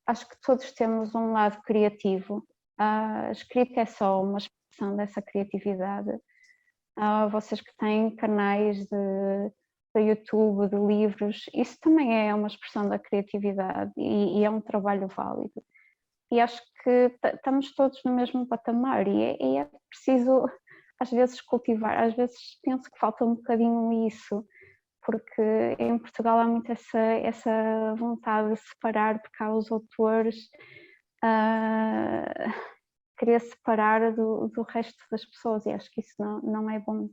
acho que todos temos um lado criativo. A escrita é só uma expressão dessa criatividade. Vocês que têm canais de YouTube, de livros, isso também é uma expressão da criatividade e é um trabalho válido. E acho que estamos todos no mesmo patamar e é preciso às vezes cultivar, às vezes penso que falta um bocadinho isso, porque em Portugal há muito essa vontade de separar, porque há os autores querer separar do resto das pessoas e acho que isso não é bom.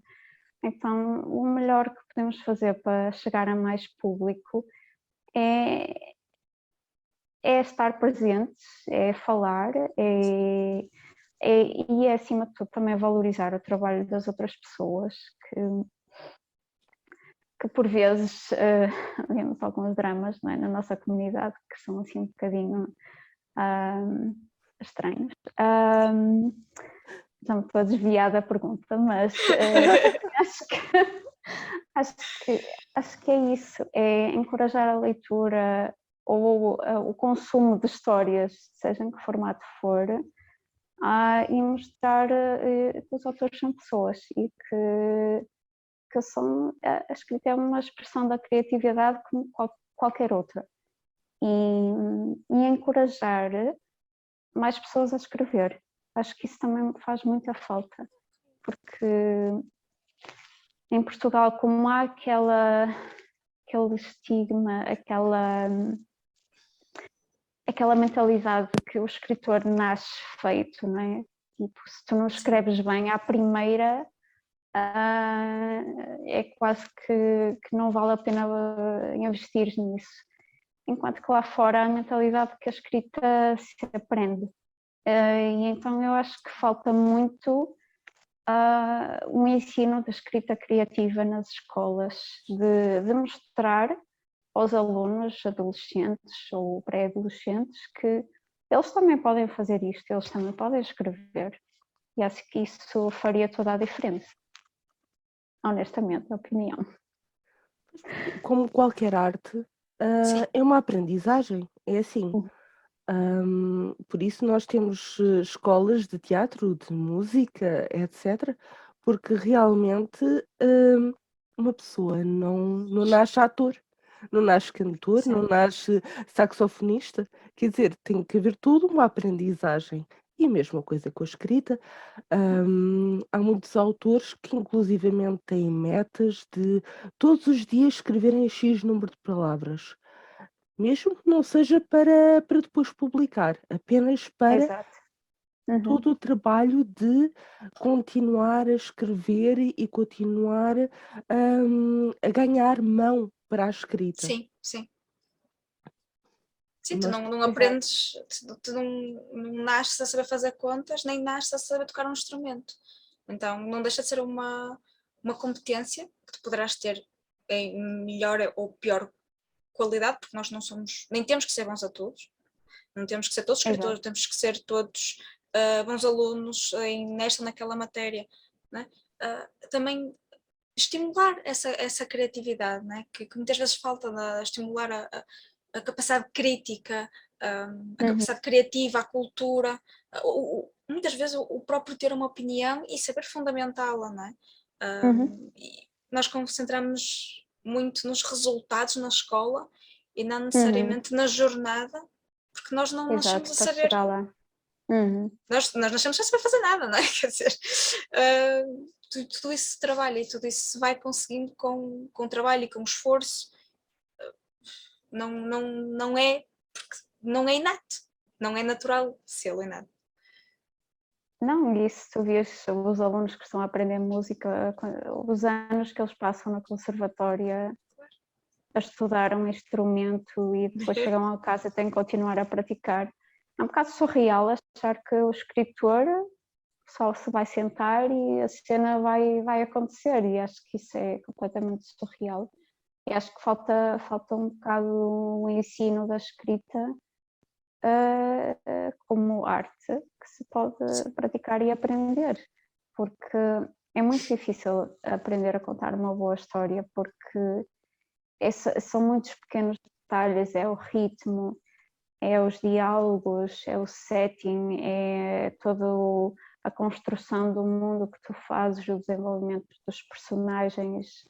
Então o melhor que podemos fazer para chegar a mais público é estar presentes, é falar, e acima de tudo também valorizar o trabalho das outras pessoas que por vezes vemos alguns dramas, não é, na nossa comunidade que são assim um bocadinho estranhos. Já me estou a desviar da pergunta, mas acho que é isso, é encorajar a leitura ou o consumo de histórias, seja em que formato for, e mostrar que os autores são pessoas e que a escrita é uma expressão da criatividade como qualquer outra. E encorajar mais pessoas a escrever. Acho que isso também faz muita falta, porque em Portugal, como há aquele estigma, aquela mentalidade de que o escritor nasce feito, não é? Tipo, se tu não escreves bem à primeira, é quase que não vale a pena investir nisso. Enquanto que lá fora há a mentalidade que a escrita se aprende. E então eu acho que falta muito um ensino de escrita criativa nas escolas, de mostrar aos alunos, adolescentes ou pré-adolescentes, que eles também podem fazer isto, eles também podem escrever. E acho que isso faria toda a diferença. Honestamente, a opinião. Como qualquer arte, é uma aprendizagem, é assim. Por isso nós temos escolas de teatro, de música, etc. Porque realmente uma pessoa não nasce ator, não nasce cantor, Sim. não nasce saxofonista. Quer dizer, tem que haver tudo uma aprendizagem. E a mesma coisa com a escrita. Há muitos autores que inclusivamente têm metas de todos os dias escreverem X número de palavras. Mesmo que não seja para depois publicar, apenas para Exato. todo o trabalho de continuar a escrever e continuar a ganhar mão para a escrita. Sim, sim. Sim, tu Nós, não aprendes, tu não nasces a saber fazer contas, nem nasces a saber tocar um instrumento. Então não deixa de ser uma competência que tu poderás ter em melhor ou pior qualidade, porque nós não somos, nem temos que ser bons a todos, não temos que ser todos escritores, Exato. temos que ser todos bons alunos nesta ou naquela matéria, né? Também estimular essa criatividade, né? que muitas vezes falta, estimular a capacidade crítica, a capacidade criativa, a cultura, muitas vezes o próprio ter uma opinião e saber fundamentá-la, não é? E nós concentramos muito nos resultados na escola e não necessariamente na jornada, porque nós não nascemos Exato, a para saber. chegar lá. Nós nascemos sem saber fazer nada, não é? Quer dizer, tudo isso se trabalha e tudo isso se vai conseguindo com trabalho e com esforço. Não é, não é inato, não é natural ser inato. Não, e se tu vês os alunos que estão a aprender música, os anos que eles passam na conservatória a estudar um instrumento e depois chegam a casa e têm que continuar a praticar. É um bocado surreal achar que o escritor só se vai sentar e a cena vai acontecer, e acho que isso é completamente surreal. E acho que falta um bocado o ensino da escrita como arte que se pode praticar e aprender, porque é muito difícil aprender a contar uma boa história, porque são muitos pequenos detalhes, é o ritmo, é os diálogos, é o setting, é toda a construção do mundo que tu fazes, o desenvolvimento dos personagens,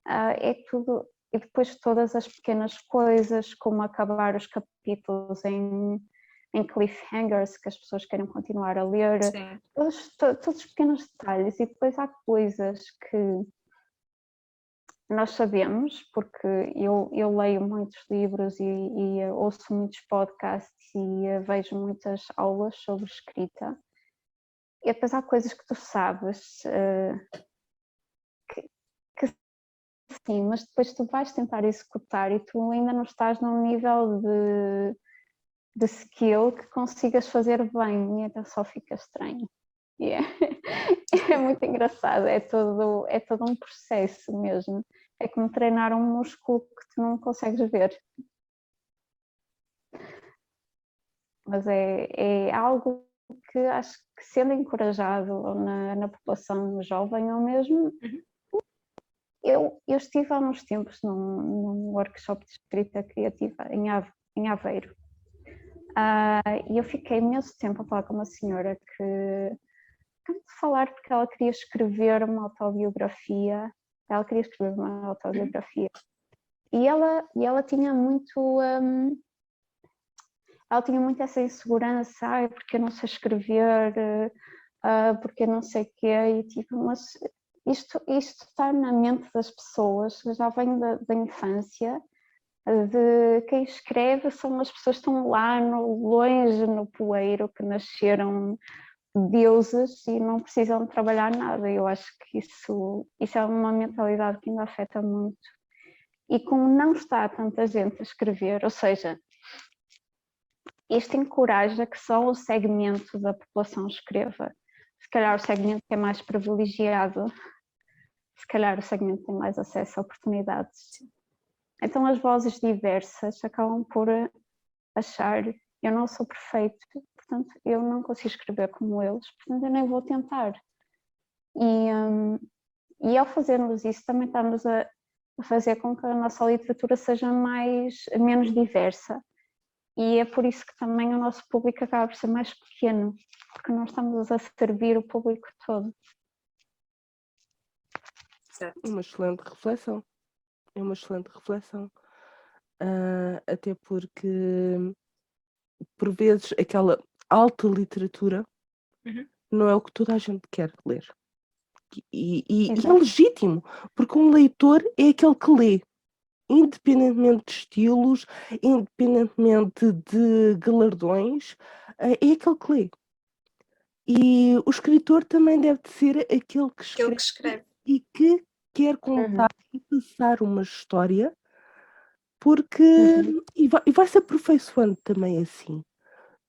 é tudo. E depois todas as pequenas coisas, como acabar os capítulos em cliffhangers, que as pessoas querem continuar a ler, todos os pequenos detalhes. E depois há coisas que nós sabemos, porque eu leio muitos livros e ouço muitos podcasts e vejo muitas aulas sobre escrita. E depois há coisas que tu sabes que sim, mas depois tu vais tentar executar e tu ainda não estás num nível de skill que consigas fazer bem, e então só fica estranho. Yeah. É muito engraçado, é todo um processo mesmo. É como treinar um músculo que tu não consegues ver. Mas é algo que acho que, sendo encorajado na população jovem ou mesmo. Eu estive há uns tempos num workshop de escrita criativa em Aveiro. E eu fiquei imenso tempo a falar com uma senhora que de falar porque ela queria escrever uma autobiografia. Ela queria escrever uma autobiografia. E ela tinha muito essa insegurança, porque eu não sei escrever, porque eu não sei o quê, e tipo, mas isto está na mente das pessoas, já vem da infância, de quem escreve são as pessoas que estão lá longe no poeiro, que nasceram deuses e não precisam de trabalhar nada. Eu acho que isso é uma mentalidade que ainda afeta muito. E como não está tanta gente a escrever, ou seja, isto encoraja que só o segmento da população escreva. Se calhar o segmento que é mais privilegiado, se calhar o segmento que tem mais acesso a oportunidades. Então as vozes diversas acabam por achar: eu não sou perfeito, portanto eu não consigo escrever como eles, portanto eu nem vou tentar. E ao fazermos isso também estamos a fazer com que a nossa literatura seja menos diversa. E é por isso que também o nosso público acaba por ser mais pequeno, porque não estamos a servir o público todo. Certo. Uma excelente reflexão. É uma excelente reflexão. Até porque, por vezes, aquela alta literatura não é o que toda a gente quer ler. E é legítimo, porque um leitor é aquele que lê, independentemente de estilos, independentemente de galardões, é aquele que lê. E o escritor também deve ser aquele que escreve e que quer contar e passar uma história, porque e vai se aperfeiçoando também assim,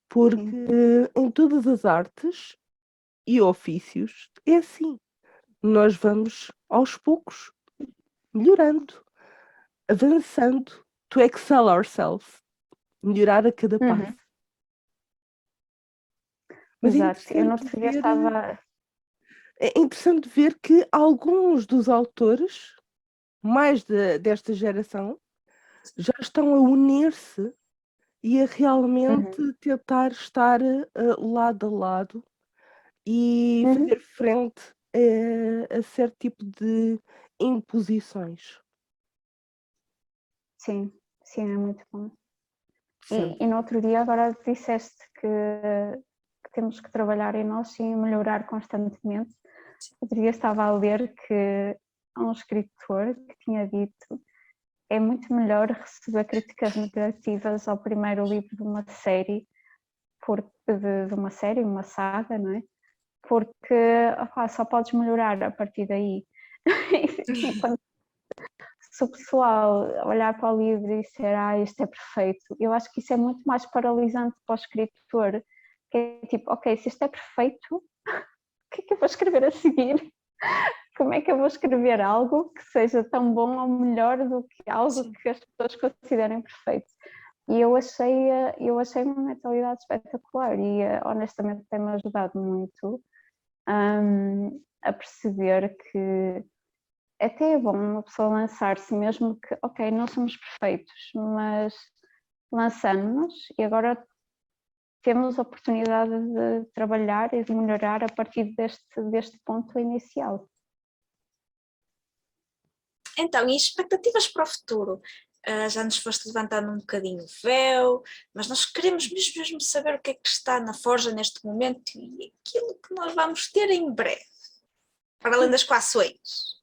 porque em todas as artes e ofícios é assim. Nós vamos aos poucos melhorando, avançando, to excel ourselves, melhorar a cada passo. Mas exato, eu no outro dia estava... É interessante ver que alguns dos autores, mais desta geração, já estão a unir-se e a realmente tentar estar lado a lado e fazer frente a certo tipo de imposições. Sim, é muito bom. E no outro dia agora disseste que temos que trabalhar em nós e melhorar constantemente. Outro dia estava a ler que há um escritor que tinha dito: é muito melhor receber críticas negativas ao primeiro livro de uma série, uma saga, não é? Porque só podes melhorar a partir daí. Se o pessoal olhar para o livro e disser isto é perfeito, eu acho que isso é muito mais paralisante para o escritor, que é tipo, ok, se isto é perfeito, o que é que eu vou escrever a seguir? Como é que eu vou escrever algo que seja tão bom ou melhor do que algo que as pessoas considerem perfeito? E eu achei uma mentalidade espetacular e honestamente tem-me ajudado muito a perceber que até é bom uma pessoa lançar-se, mesmo que, ok, não somos perfeitos, mas lançamos-nos e agora temos a oportunidade de trabalhar e de melhorar a partir deste ponto inicial. Então, e expectativas para o futuro? Já nos foste levantando um bocadinho o véu, mas nós queremos mesmo saber o que é que está na forja neste momento e aquilo que nós vamos ter em breve, para além das coações.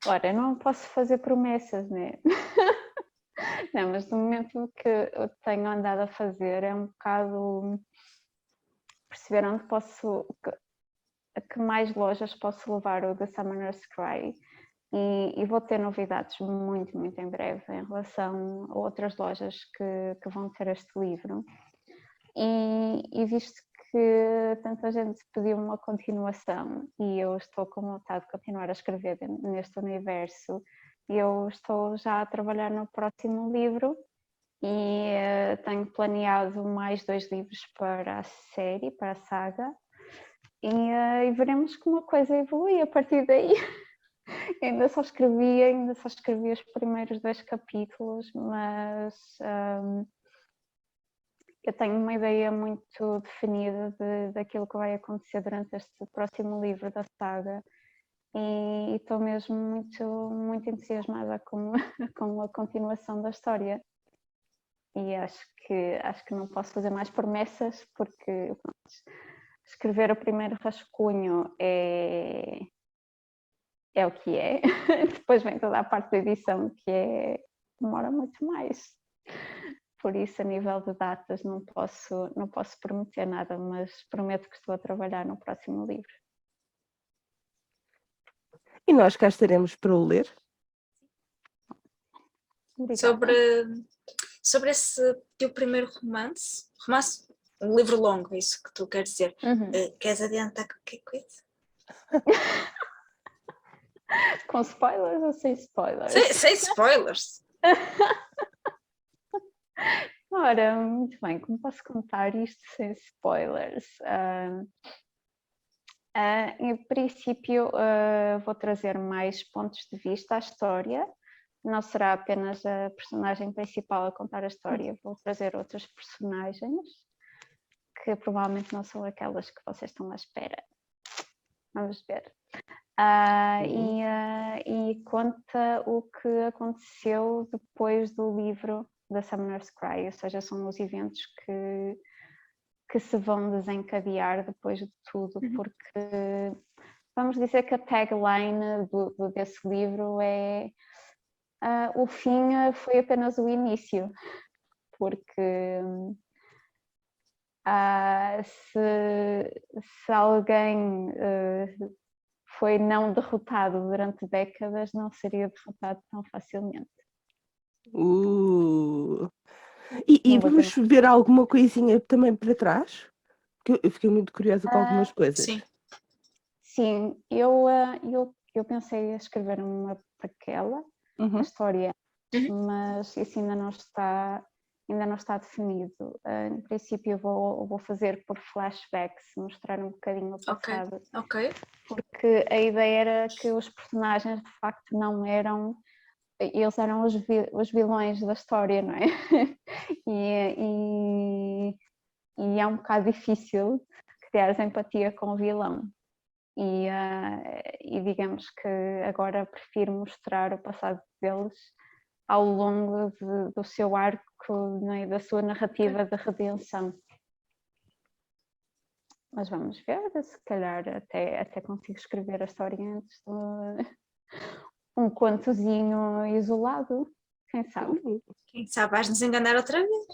Ora, não posso fazer promessas, né? Não, mas no momento o que eu tenho andado a fazer é um bocado perceber onde a que mais lojas posso levar o The Summoner's Cry e vou ter novidades muito em breve em relação a outras lojas que vão ter este livro. E visto que tanta gente pediu uma continuação e eu estou com vontade de continuar a escrever neste universo, eu estou já a trabalhar no próximo livro e tenho planeado mais 2 livros para a série, para a saga, e veremos como a coisa evolui a partir daí. ainda só escrevi os primeiros 2 capítulos, mas eu tenho uma ideia muito definida daquilo que vai acontecer durante este próximo livro da saga e estou mesmo muito entusiasmada com a continuação da história. E acho que não posso fazer mais promessas porque escrever o primeiro rascunho é o que é. Depois vem toda a parte da edição que demora muito mais. Por isso, a nível de datas, não posso prometer nada, mas prometo que estou a trabalhar no próximo livro. E nós cá estaremos para o ler. Sobre esse teu primeiro romance, um livro longo, é isso que tu queres dizer. Queres adiantar qualquer coisa? Com spoilers ou sem spoilers? Sem spoilers! Ora, muito bem, como posso contar isto sem spoilers? Em princípio, vou trazer mais pontos de vista à história. Não será apenas a personagem principal a contar a história, vou trazer outras personagens que provavelmente não são aquelas que vocês estão à espera. Vamos ver. E conta o que aconteceu depois do livro da Summoner's Cry, ou seja, são os eventos que se vão desencadear depois de tudo, porque vamos dizer que a tagline desse livro é o fim foi apenas o início, porque se alguém foi não derrotado durante décadas, não seria derrotado tão facilmente. E vamos ver alguma coisinha também para trás? Porque eu fiquei muito curiosa com algumas coisas. Sim, eu pensei em escrever uma prequela, a história, mas isso ainda não está definido. Em princípio eu vou fazer por flashbacks, mostrar um bocadinho o passado. Ok. Porque a ideia era que os personagens de facto não eram, eles eram os vilões da história, não é? E é um bocado difícil criar empatia com o vilão. E digamos que agora prefiro mostrar o passado deles ao longo do seu arco, né, da sua narrativa de redenção. Mas vamos ver, se calhar até consigo escrever a história antes de um contozinho isolado, quem sabe? Quem sabe vais nos enganar outra vez.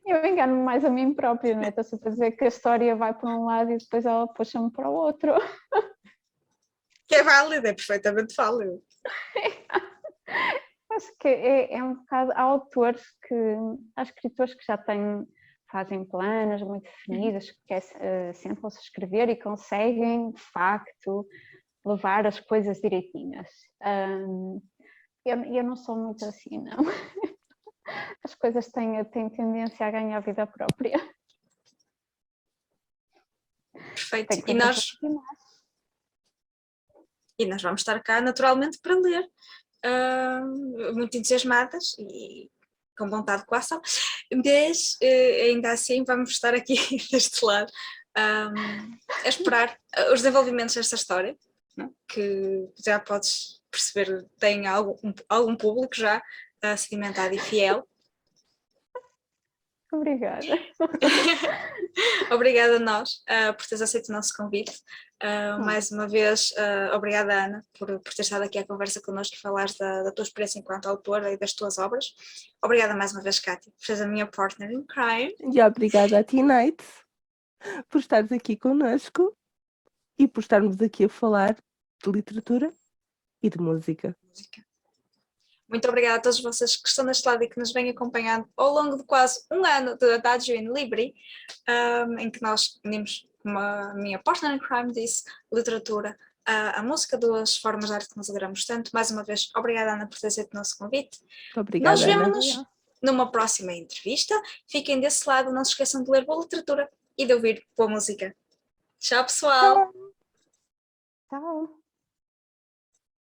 Eu engano-me mais a mim própria, não é? Estou sempre a dizer que a história vai para um lado e depois ela puxa-me para o outro. Que é válido, é perfeitamente válido. Acho que é um bocado. Há escritores que já fazem planos muito definidos, que sentam-se a escrever e conseguem, de facto, levar as coisas direitinhas. Eu não sou muito assim, não. As coisas têm tendência a ganhar vida própria. Perfeito. Tem coisas E nós vamos estar cá naturalmente para ler. Muito entusiasmadas e com vontade de coação, mas ainda assim vamos estar aqui deste lado a esperar os desenvolvimentos desta história, né? Que já podes perceber, tem algum público já sedimentado e fiel. Obrigada. Obrigada a nós por teres aceito o nosso convite. Mais uma vez, obrigada, Ana, por ter estado aqui à conversa connosco e falares da tua experiência enquanto autora e das tuas obras. Obrigada mais uma vez, Cátia, por seres a minha partner in crime. E obrigada a T-Night por estares aqui connosco e por estarmos aqui a falar de literatura e de música. Muito obrigada a todos vocês que estão deste lado e que nos vêm acompanhando ao longo de quase um ano de Adagio in Libri, em que nós unimos, como a minha partner in crime disse, literatura, a música, duas formas de arte que nós adoramos tanto. Mais uma vez, obrigada, Ana, por ter aceito o nosso convite. Obrigada, Nós Ana. vemos-nos numa próxima entrevista. Fiquem desse lado, não se esqueçam de ler boa literatura e de ouvir boa música. Tchau, pessoal! Tchau.